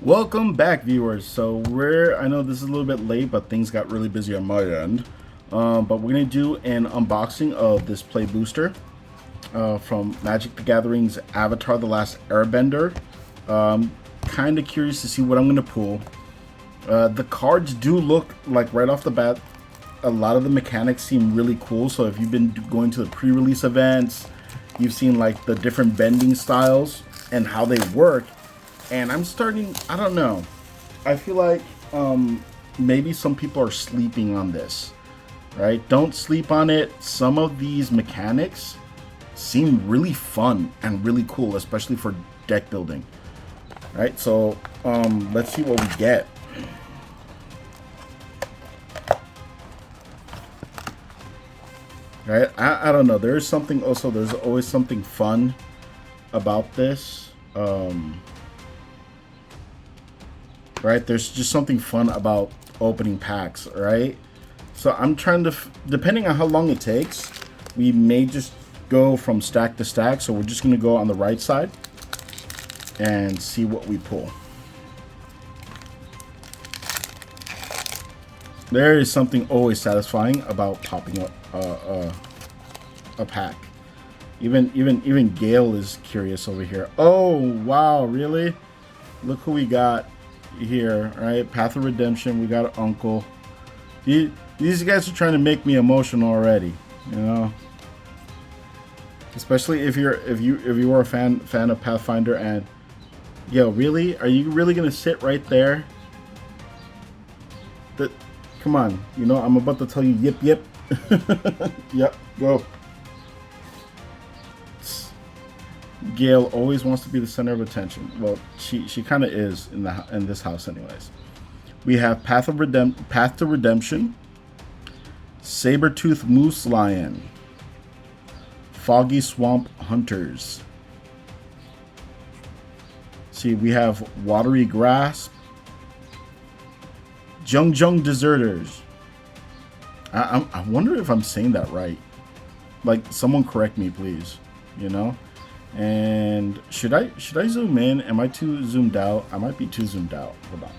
Welcome back, viewers. So I know this is a little bit late, but things got really busy on my end. But we're gonna do an unboxing of this play booster from Magic the Gathering's Avatar: The Last Airbender. Kind of curious to see what I'm gonna pull. The cards do look like, right off the bat, a lot of the mechanics seem really cool. So if you've been going to the pre-release events, you've seen like the different bending styles and how they work. And I'm starting, I don't know, I feel like maybe some people are sleeping on this, right? Don't sleep on it. Some of these mechanics seem really fun and really cool, especially for deck building, right? So let's see what we get. Right? I don't know. There's something also, there's always something fun about this. Right, there's just something fun about opening packs, right? So I'm trying to, depending on how long it takes, we may just go from stack to stack. So we're just going to go on the right side and see what we pull. There is something always satisfying about popping a pack. Even Gale is curious over here. Oh wow, really? Look who we got here, right? Path of Redemption. We got Uncle. These guys are trying to make me emotional already, you know. Especially if you were a fan of Pathfinder, and yo, really, are you really gonna sit right there? Come on, you know I'm about to tell you. Yip. Yep, go. Gale always wants to be the center of attention. Well, she kind of is in this house, anyways. We have Path to Redemption, Sabertooth Moose Lion, Foggy Swamp Hunters. See, we have Watery Grasp, Jung Deserters. I wonder if I'm saying that right. Like, someone correct me, please. You know. And should I zoom in? Am I too zoomed out? I might be too zoomed out. Hold on.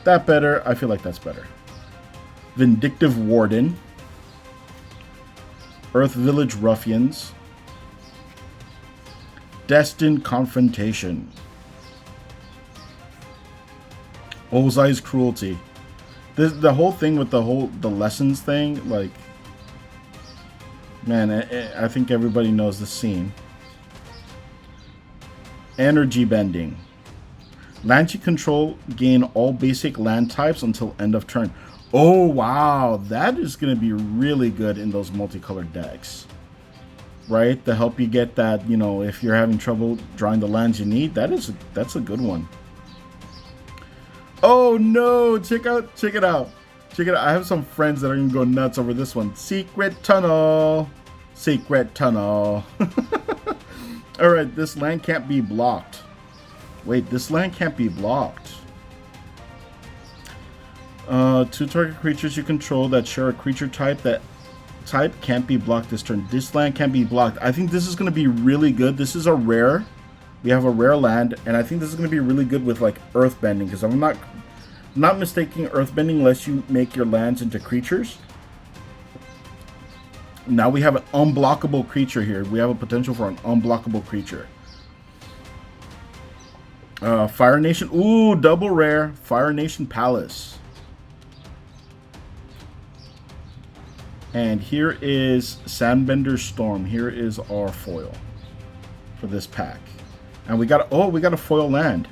That better? I feel like that's better. Vindictive Warden, Earth Village Ruffians, Destined Confrontation, Ozai's Cruelty. The whole thing with the lessons thing, like, man, I think everybody knows the scene. Energy Bending. Land you control gain all basic land types until end of turn. Oh, wow. That is going to be really good in those multicolored decks. Right? To help you get that, you know, if you're having trouble drawing the lands you need, that's a good one. Oh, no. Check it out. Check it out. I have some friends that are going to go nuts over this one. Secret Tunnel. Secret Tunnel. Alright, this land can't be blocked. Wait, this land can't be blocked. 2 target creatures you control that share a creature type can't be blocked this turn. This land can't be blocked. I think this is going to be really good. This is a rare. We have a rare land, and I think this is going to be really good with like earth bending, because I'm not mistaking earthbending lets you make your lands into creatures. Now we have an unblockable creature here. We have a potential for an unblockable creature. Fire Nation. Ooh, double rare. Fire Nation Palace. And here is Sandbender's Storm. Here is our foil for this pack. And we got a foil land.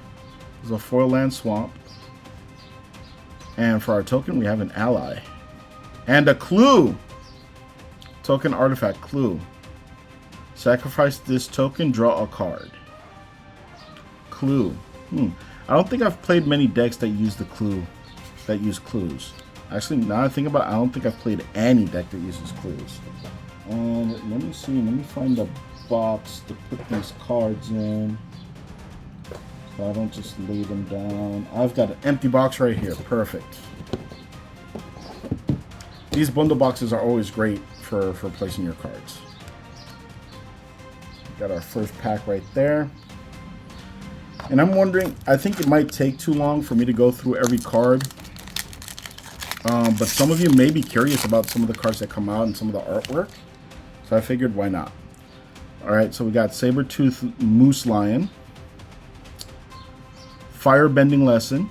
There's a foil land swamp. And for our token, we have an ally. And a clue. Token artifact clue. Sacrifice this token, draw a card. Clue. I don't think I've played many decks that use the clue, that use clues. Actually, now I think about it, I don't think I've played any deck that uses clues. And let me see, let me find the box to put these cards in, so I don't just lay them down. I've got an empty box right here. Perfect. These bundle boxes are always great for placing your cards. Got our first pack right there. And I'm wondering, I think it might take too long for me to go through every card. But some of you may be curious about some of the cards that come out and some of the artwork. So I figured, why not? Alright, so we got Saber-Tooth Moose Lion. Firebending Lesson.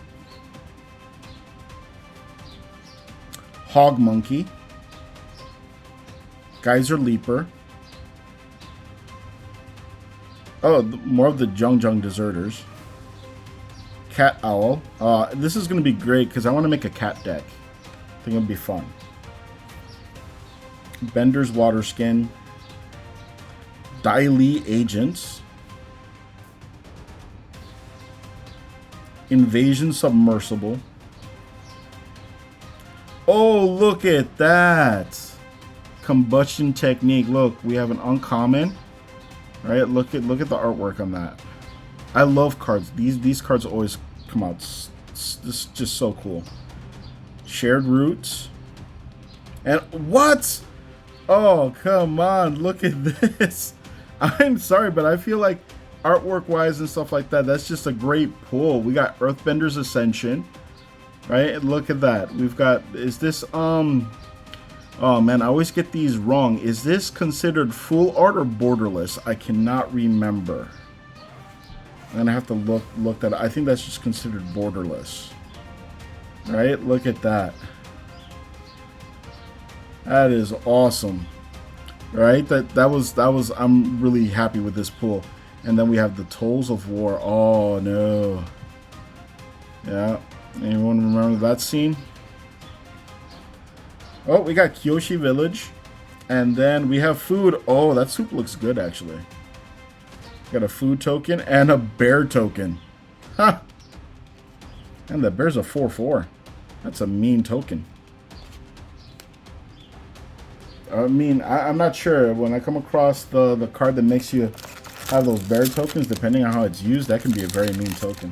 Hog Monkey. Geyser Leaper. Oh, more of the Jung Deserters. Cat Owl. This is going to be great because I want to make a cat deck. I think it'll be fun. Bender's Water Skin. Dai Li Agents. Invasion Submersible. Oh, look at that. Combustion Technique. Look, we have an uncommon. Right? Look at the artwork on that. I love cards. These cards always come out. This is just so cool. Shared Roots. And what? Oh, come on. Look at this. I'm sorry, but I feel like artwork-wise and stuff like that, that's just a great pull. We got Earthbender's Ascension. Right? Look at that. We've got, is this, oh man, I always get these wrong. Is this considered full art or borderless? I cannot remember. I'm gonna have to look that up. I think that's just considered borderless. Right? Look at that. That is awesome. Right? That was I'm really happy with this pull. And then we have the Tolls of War. Oh no. Yeah. Anyone remember that scene? Oh, we got Kyoshi Village. And then we have food. Oh, that soup looks good, actually. Got a food token and a bear token. Ha! Huh. And the bear's a 4/4. That's a mean token. I mean, I'm not sure. When I come across the card that makes you have those bear tokens, depending on how it's used, that can be a very mean token.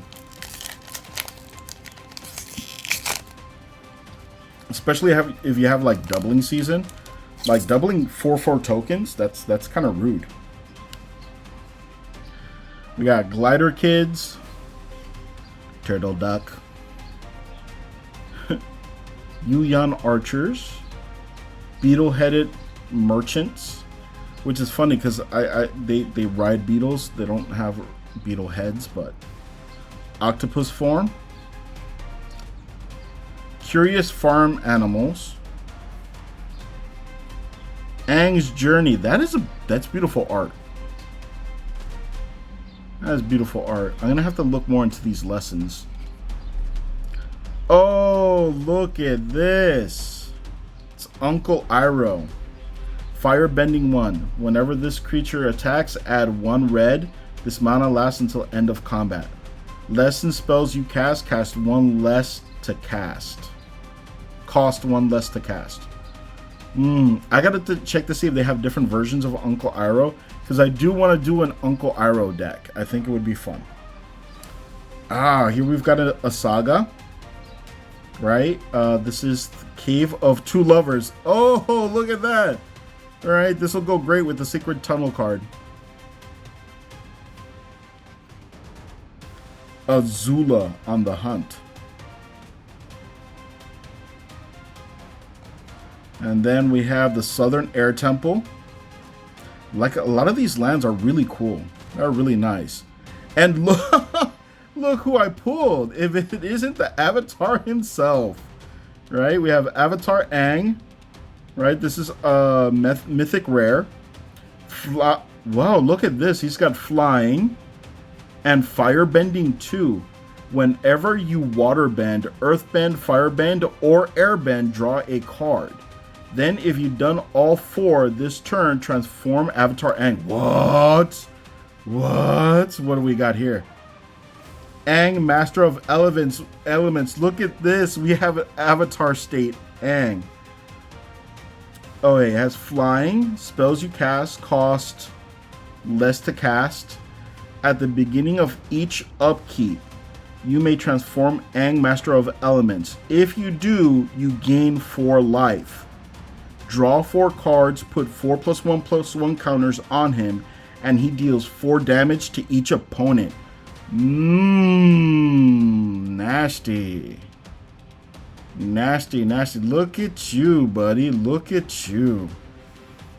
Especially if you have like doubling season, like doubling 4/4 tokens. That's kind of rude. We got Glider Kids, Turtle Duck, Yuyan Archers, Beetle-Headed Merchants, which is funny because they ride beetles. They don't have beetle heads, but Octopus Form. Curious Farm Animals. Aang's Journey. That's beautiful art. That is beautiful art. I'm gonna have to look more into these lessons. Oh, look at this. It's Uncle Iroh. Firebending 1. Whenever this creature attacks, add 1 red. This mana lasts until end of combat. Lesson spells you cast 1 less to cast. Cost 1 less to cast. I gotta check to see if they have different versions of Uncle Iroh, because I do want to do an Uncle Iroh deck. I think it would be fun. Here we've got a saga. Right? This is Cave of Two Lovers. Oh, look at that. Alright, this will go great with the Secret Tunnel card. Azula on the Hunt. And then we have the Southern Air Temple. Like, a lot of these lands are really cool. They're really nice. And look, look who I pulled. If it isn't the Avatar himself. Right? We have Avatar Aang. Right? This is a mythic rare. Wow, look at this. He's got flying and firebending 2. Whenever you waterbend, earthbend, firebend, or airbend, draw a card. Then if you've done all 4 this turn, transform Avatar Aang. What? What do we got here? Aang, Master of Elements. Look at this. We have an Avatar State Aang. Oh, it has flying. Spells you cast cost less to cast. At the beginning of each upkeep, you may transform Aang, Master of Elements. If you do, you gain 4 life. Draw 4 cards, put 4+1/+1 counters on him, and he deals 4 damage to each opponent. Nasty. Nasty, nasty. Look at you, buddy. Look at you.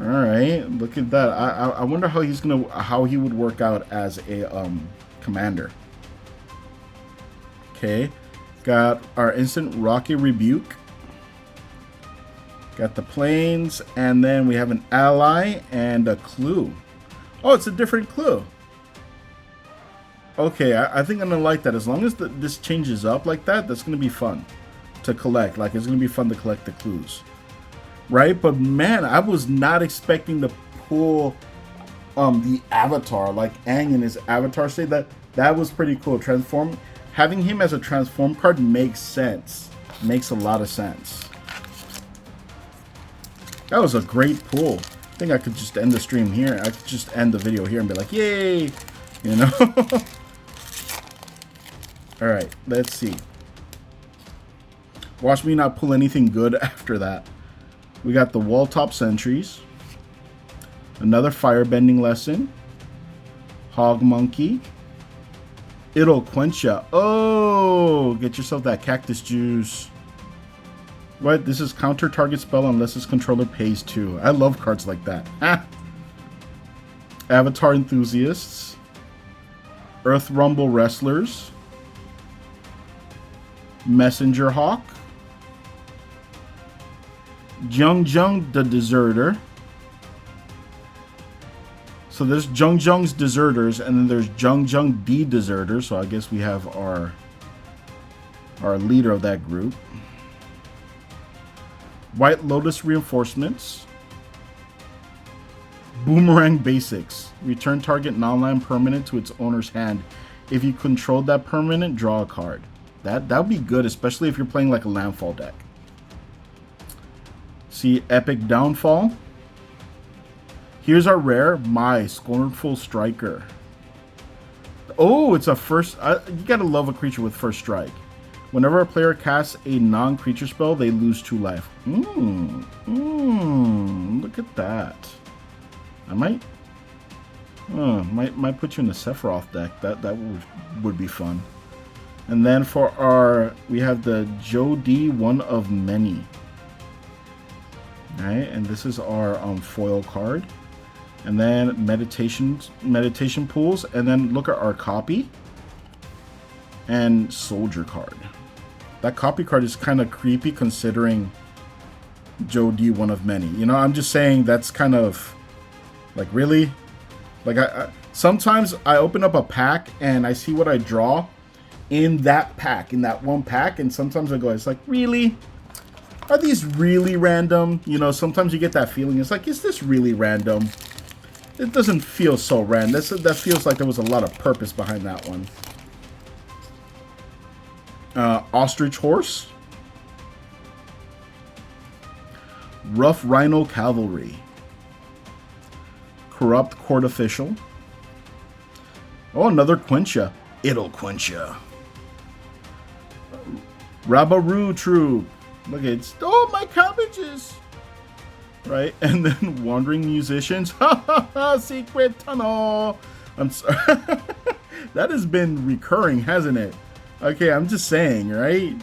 All right, look at that. I wonder how he would work out as a commander. Okay, got our instant Rocky Rebuke. Got the planes, and then we have an ally and a clue. Oh, it's a different clue. Okay, I think I'm gonna like that. As long as this changes up like that, that's gonna be fun to collect. Like, it's gonna be fun to collect the clues, right? But man, I was not expecting to pull the avatar, like Aang in his avatar state. That was pretty cool. Having him as a transform card makes sense. Makes a lot of sense. That was a great pull. I think I could just end the stream here. I could just end the video here and be like, yay! You know? Alright, let's see. Watch me not pull anything good after that. We got the Wall Top Sentries. Another Firebending Lesson. Hog Monkey. It'll quench ya. Oh! Get yourself that cactus juice. Right, this is counter target spell unless its controller pays 2. I love cards like that. Ah. Avatar Enthusiasts. Earth Rumble Wrestlers. Messenger Hawk. Jung Jung the Deserter. So there's Jung Jung's Deserters, and then there's Jung Jung the Deserters. So I guess we have our leader of that group. White Lotus Reinforcements. Boomerang Basics. Return target non-land permanent to its owner's hand. If you control that permanent, draw a card. That would be good, especially if you're playing like a landfall deck. See, Epic Downfall. Here's our rare, My Scornful Striker. Oh, it's a first... you gotta love a creature with first strike. Whenever a player casts a non-creature spell, they lose 2 life. Look at that. I might put you in the Sephiroth deck. That would be fun. And then for our, we have the Joe D, one of many. All right, and this is our foil card. And then meditation pools, and then look at our copy and soldier card. That copy card is kind of creepy considering Joe D, one of many. You know, I'm just saying that's kind of like, really? Like, sometimes I open up a pack and I see what I draw in that pack, in that one pack, and sometimes I go, it's like, really? Are these really random? You know, sometimes you get that feeling. It's like, is this really random? It doesn't feel so random. That feels like there was a lot of purpose behind that one. Ostrich Horse. Rough Rhino Cavalry. Corrupt Court Official. Oh, another Quencha. It'll Quencha. Rabaroo Troop. Look at it. Oh, my cabbages. Right? And then Wandering Musicians. Ha ha ha. Secret Tunnel. I'm sorry. That has been recurring, hasn't it? Okay, I'm just saying, right?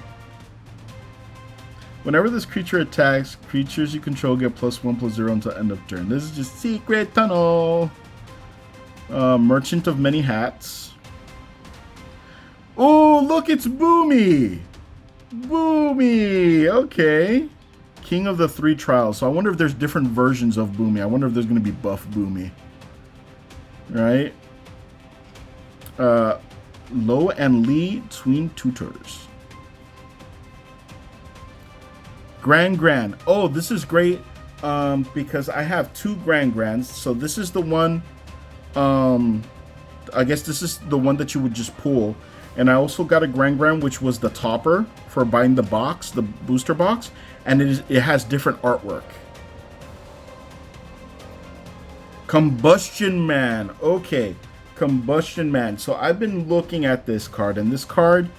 Whenever this creature attacks, creatures you control get +1/+0 until end of turn. This is just Secret Tunnel. Merchant of Many Hats. Oh, look, it's Boomy. Boomy. Okay. King of the Three Trials. So I wonder if there's different versions of Boomy. I wonder if there's going to be buff Boomy. Right? Lo and Lee Tween Tutors. Grand. Oh, this is great because I have 2 Grands. So this is the one, I guess this is the one that you would just pull. And I also got a Grand which was the topper for buying the box, the booster box. And it has different artwork. Combustion Man. Okay. Combustion Man. So I've been looking at this card, and this card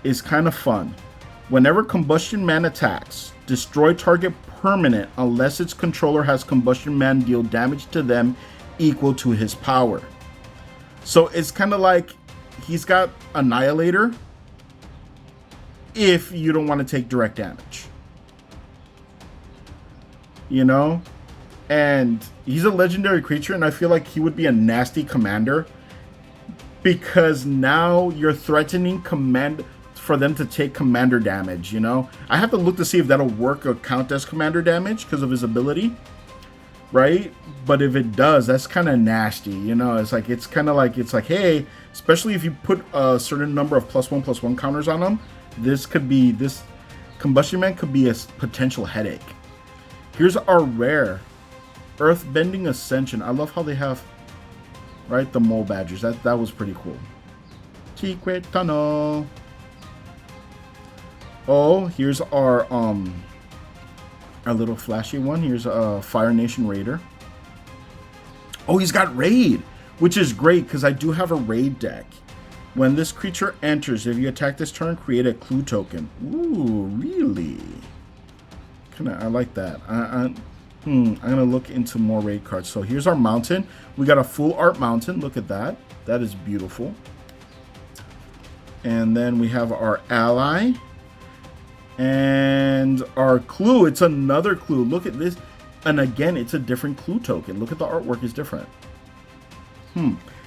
is kind of fun. Whenever Combustion Man attacks, destroy target permanent unless its controller has Combustion Man deal damage to them equal to his power. So it's kind of like he's got Annihilator if you don't want to take direct damage. You know? And he's a legendary creature, and I feel like he would be a nasty commander because now you're threatening for them to take commander damage, you know? I have to look to see if that'll work or count as commander damage because of his ability, right? But if it does, that's kind of nasty, you know? It's like, hey, especially if you put a certain number of +1/+1 counters on him, this Combustion Man could be a potential headache. Here's our rare, Earthbending Ascension. I love how they have, right, the mole badgers. That was pretty cool. Secret Tunnel. Oh, here's our little flashy one. Here's a Fire Nation Raider. Oh, he's got Raid, which is great because I do have a Raid deck. When this creature enters, if you attack this turn, create a clue token. Ooh, really? I like that. I'm gonna look into more Raid cards. So here's our mountain. We got a full art mountain. Look at that. That is beautiful. And then we have our ally. And our clue, it's another clue. Look at this. And again, it's a different clue token. Look at the artwork is different.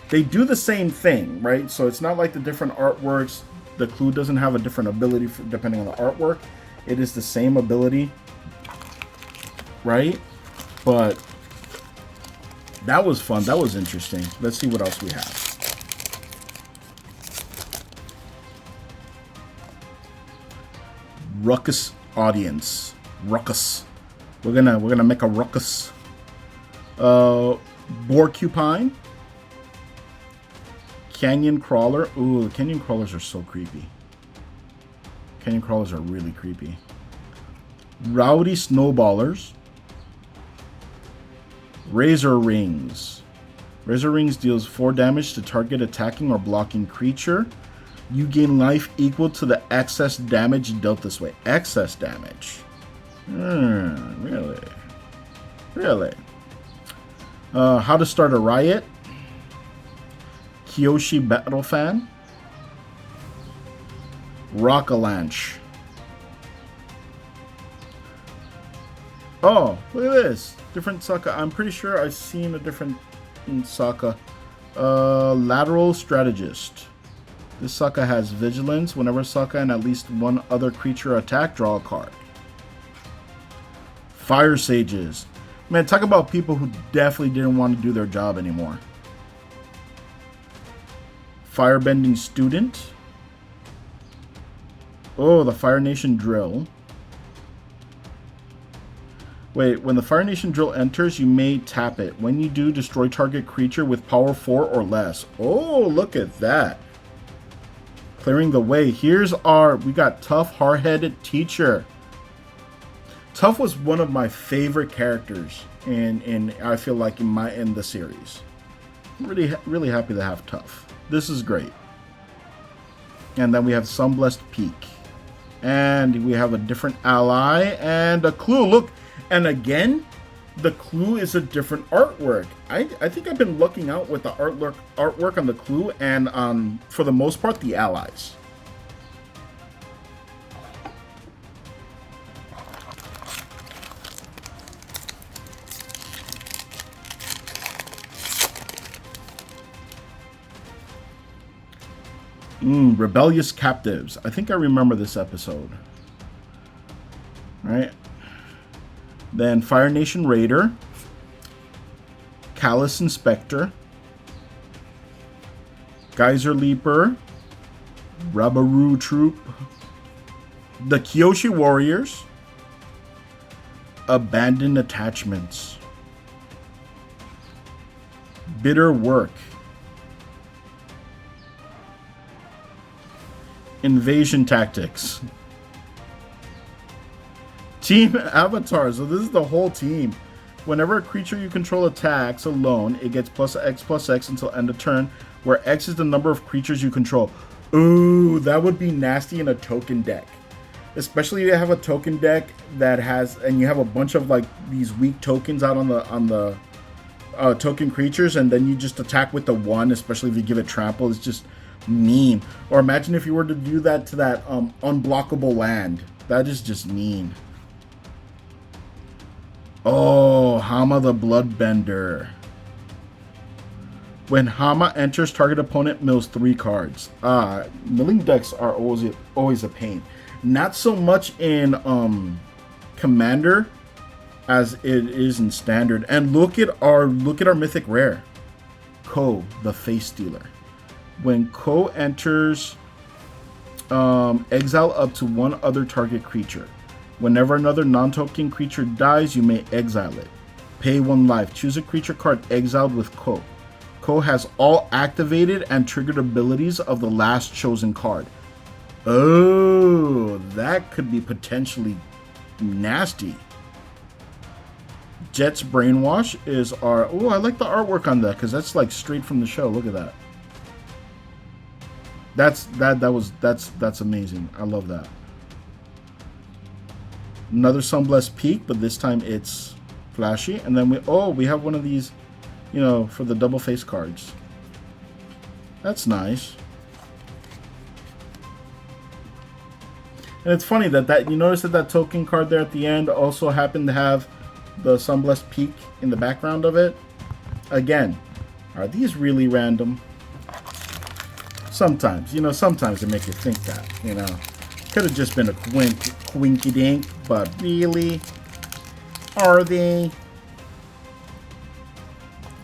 They do the same thing, right? So it's not like the different artworks. The clue doesn't have a different ability depending on the artwork. It is the same ability, right? But that was fun. That was interesting. Let's see what else we have. Ruckus audience. Ruckus. We're gonna make a ruckus. Borcupine. Canyon Crawler. Ooh, Canyon Crawlers are so creepy. Canyon Crawlers are really creepy. Rowdy Snowballers. Razor Rings. Razor Rings deals 4 damage to target attacking or blocking creature. You gain life equal to the excess damage dealt this way. Excess damage. Really? Really? How to start a riot. Kyoshi Battle Fan. Rockalanche. Oh, look at this. Different Saka. I'm pretty sure I've seen a different Saka. Lateral Strategist. This Saka has Vigilance. Whenever Saka and at least one other creature attack, draw a card. Fire Sages. Man, talk about people who definitely didn't want to do their job anymore. Firebending Student. Oh, the Fire Nation Drill. Wait, when the Fire Nation Drill enters, you may tap it. When you do, destroy target creature with power 4 or less. Oh, look at that. Clearing the way. Here's we got Tough, Hard-Headed Teacher. Tough was one of my favorite characters in I feel like in the series. I'm really happy to have Tough. This is great. And then we have Sunblessed Peak. And we have a different ally and a clue. Look, and again, the clue is a different artwork. I think I've been looking out with the artwork on the clue and for the most part, the allies. Rebellious Captives. I think I remember this episode. Right? Then Fire Nation Raider. Callous Inspector. Geyser Leaper. Rabaroo Troop. The Kyoshi Warriors. Abandoned Attachments. Bitter Work. Invasion Tactics. Team Avatar. So this is the whole team. Whenever a creature you control attacks alone, it gets +X/+X until end of turn, where X is the number of creatures you control. Ooh, that would be nasty in a token deck. Especially if you have a token deck that has, and you have a bunch of like these weak tokens out on the token creatures, and then you just attack with the 1, especially if you give it trample. It's just Mean. Or imagine if you were to do that to that unblockable land. That is just mean. Oh, Hama the Bloodbender. When Hama enters, target opponent mills 3 cards. Milling decks are always a pain. Not so much in Commander as it is in Standard. And look at our mythic rare, Ko, the Face Stealer. When Ko enters, exile up to 1 other target creature. Whenever another non-token creature dies, you may exile it. Pay 1 life. Choose a creature card exiled with Ko. Ko has all activated and triggered abilities of the last chosen card. Oh, that could be potentially nasty. Jet's Brainwash is our... Oh, I like the artwork on that because that's like straight from the show. Look at that. That's amazing. I love that. Another Sunblessed Peak, but this time it's flashy. And then we have one of these, you know, for the double face cards. That's nice. And it's funny that you notice that token card there at the end also happened to have the Sunblessed Peak in the background of it. Again, are these really random? Sometimes, you know, sometimes they make you think that, you know. Could have just been a quinky dink, but really? Are they?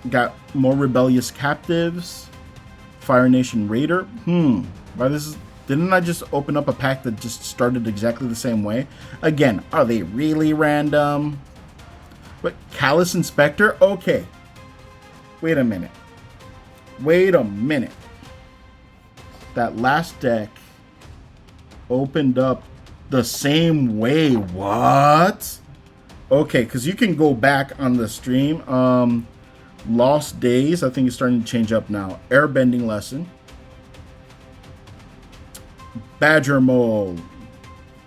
Got more Rebellious Captives. Fire Nation Raider. Why didn't I just open up a pack that just started exactly the same way? Again, are they really random? But Callous Inspector? Okay. Wait a minute. That last deck opened up the same way. What? Okay, because you can go back on the stream. Lost Days, I think it's starting to change up now. Airbending Lesson. Badger Mole.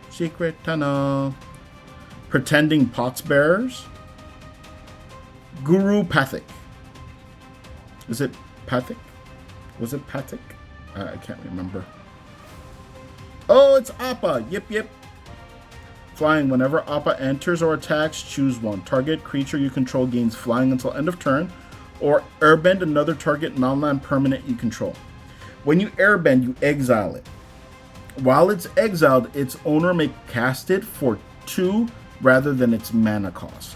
Secret Tunnel. Pretending Pots Bearers. Guru Pathic. Is it Pathic? Was it Pathic? I can't remember. Oh, it's Appa. Yep. Flying. Whenever Appa enters or attacks, choose 1. Target creature you control gains flying until end of turn, or airbend another target non-land permanent you control. When you airbend, you exile it. While it's exiled, its owner may cast it for 2 rather than its mana cost.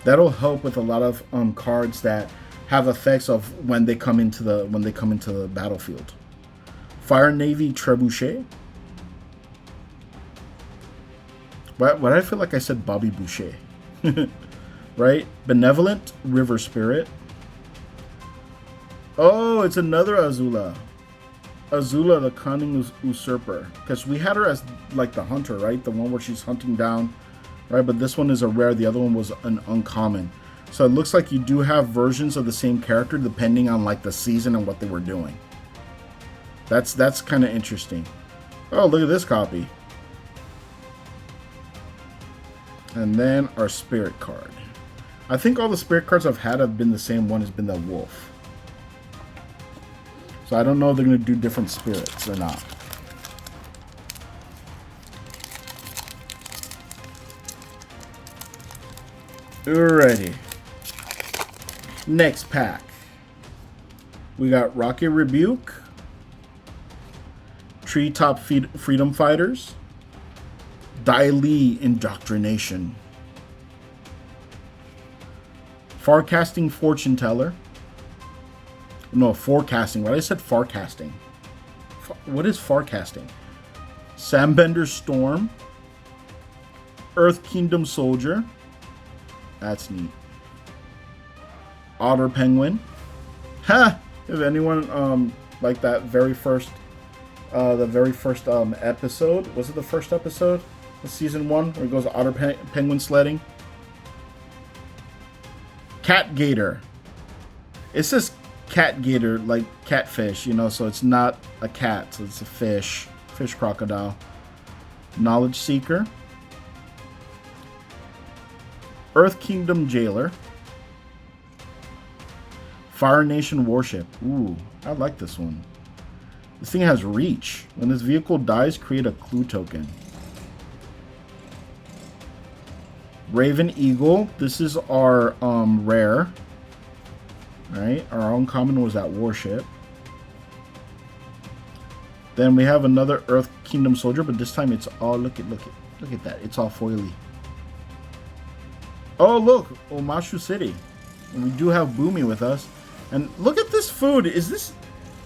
That'll help with a lot of cards that have effects of when they come into the battlefield. Fire Navy Trebuchet. Why did I feel like I said Bobby Boucher? Right? Benevolent River Spirit. Oh, it's another Azula. Azula, the Cunning Usurper. Because we had her as like the hunter, right? The one where she's hunting down, right? But this one is a rare. The other one was an uncommon. So it looks like you do have versions of the same character depending on like the season and what they were doing. That's kind of interesting. Oh, look at this copy. And then our spirit card. I think all the spirit cards I've had have been the same one, has been the wolf. So I don't know if they're going to do different spirits or not. Alrighty. Next pack. We got Rocket Rebuke. Treetop Freedom Fighters. Dai Li Indoctrination. Farcasting Fortune Teller. No, forecasting. What I said farcasting. What is farcasting? Sambender Storm. Earth Kingdom Soldier. That's neat. Otter Penguin. Ha! If anyone like that very first episode, was it the first episode of season 1 where it goes Otter Penguin sledding? Cat Gator. It says Cat Gator, like catfish, you know, so it's not a cat, so it's a fish crocodile. Knowledge Seeker. Earth Kingdom Jailer. Fire Nation Warship. Ooh, I like this one. This thing has reach. When this vehicle dies, create a clue token. Raven Eagle. This is our rare. Right? Our uncommon was that warship. Then we have another Earth Kingdom Soldier, but this time it's all look at that. It's all foily. Oh look, Omashu City. And we do have Boomy with us. And look at this food. Is this?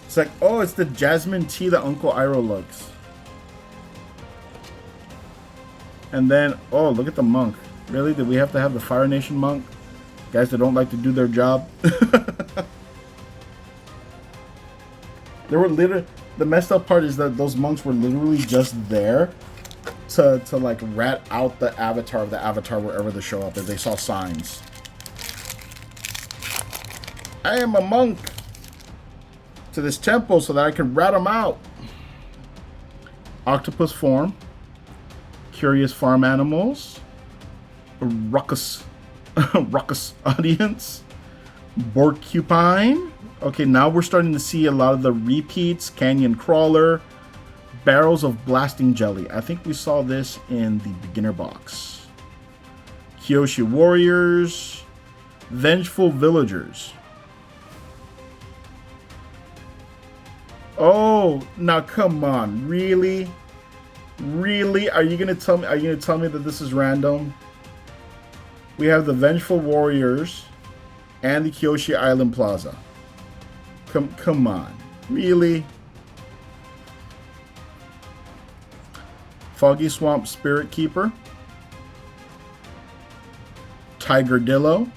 It's like, oh, it's the jasmine tea that Uncle Iroh looks. And then, oh, look at the monk. Really? Did we have to have the Fire Nation monk? Guys that don't like to do their job. They were literally, the messed up part is that those monks were literally just there to like rat out the avatar of the avatar wherever they show up if they saw signs. I am a monk to this temple so that I can rat them out. Octopus form. Curious farm animals. Ruckus. Ruckus audience. Porcupine. Okay, now we're starting to see a lot of the repeats. Canyon crawler. Barrels of blasting jelly. I think we saw this in the beginner box. Kyoshi warriors. Vengeful villagers. Oh, now come on. Really? Really? Are you gonna tell me that this is random? We have the Vengeful Warriors and the Kyoshi Island Plaza. Come on. Really? Foggy Swamp Spirit Keeper. Tigerdillo.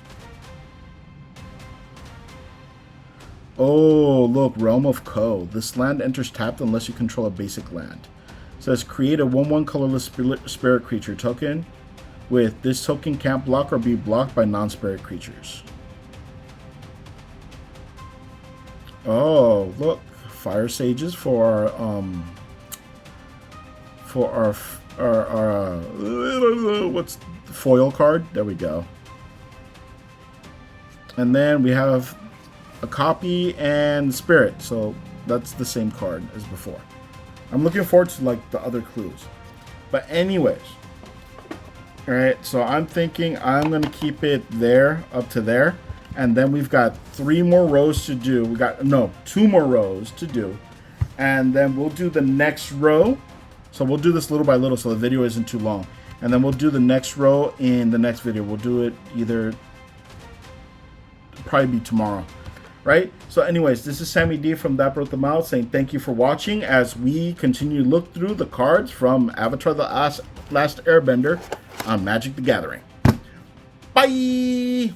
Oh, look, Realm of Ko. This land enters tapped unless you control a basic land. It says create a 1/1 colorless spirit creature token. With this token can't block or be blocked by non-spirit creatures. Oh, look, Fire Sages for our what's the foil card? There we go. And then we have a copy and spirit, so that's the same card as before. I'm looking forward to like the other clues, but anyways. All right, so I'm thinking I'm going to keep it there, up to there. And then we've got 3 more rows to do. We got, no, 2 more rows to do. And then we'll do the next row. So we'll do this little by little so the video isn't too long. And then we'll do the next row in the next video. We'll do it either, probably be tomorrow. Right? So anyways, this is Sami D from Datbrokedamouth saying thank you for watching as we continue to look through the cards from Avatar The Last Airbender on Magic the Gathering. Bye!